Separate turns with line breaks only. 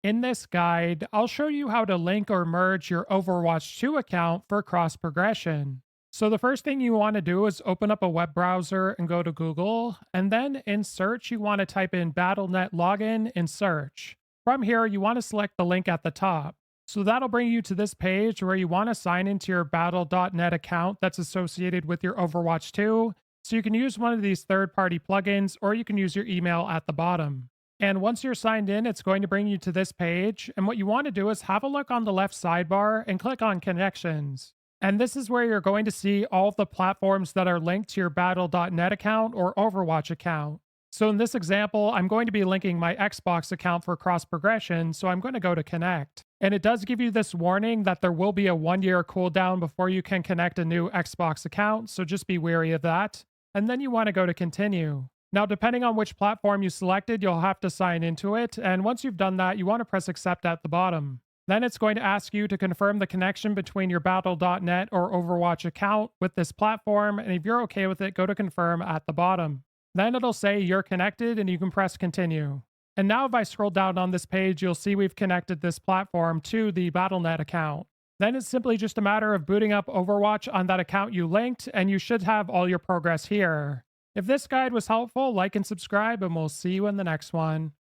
In this guide, I'll show you how to link or merge your Overwatch 2 account for cross progression. So, the first thing you want to do is open up a web browser and go to Google, and then in search, you want to type in Battle.net login in search. From here, you want to select the link at the top. So, that'll bring you to this page where you want to sign into your Battle.net account that's associated with your Overwatch 2. So, you can use one of these third party plugins, or you can use your email at the bottom. And once you're signed in, it's going to bring you to this page. And what you want to do is have a look on the left sidebar and click on Connections. And this is where you're going to see all of the platforms that are linked to your Battle.net account or Overwatch account. So in this example, I'm going to be linking my Xbox account for cross progression, so I'm going to go to Connect. And it does give you this warning that there will be a 1 year cooldown before you can connect a new Xbox account, so just be wary of that. And then you want to go to Continue. Now, depending on which platform you selected, you'll have to sign into it, and once you've done that, you want to press Accept at the bottom. Then it's going to ask you to confirm the connection between your Battle.net or Overwatch account with this platform, and if you're okay with it, go to Confirm at the bottom. Then it'll say you're connected, and you can press Continue. And now if I scroll down on this page, you'll see we've connected this platform to the Battle.net account. Then it's simply just a matter of booting up Overwatch on that account you linked, and you should have all your progress here. If this guide was helpful, like and subscribe, and we'll see you in the next one.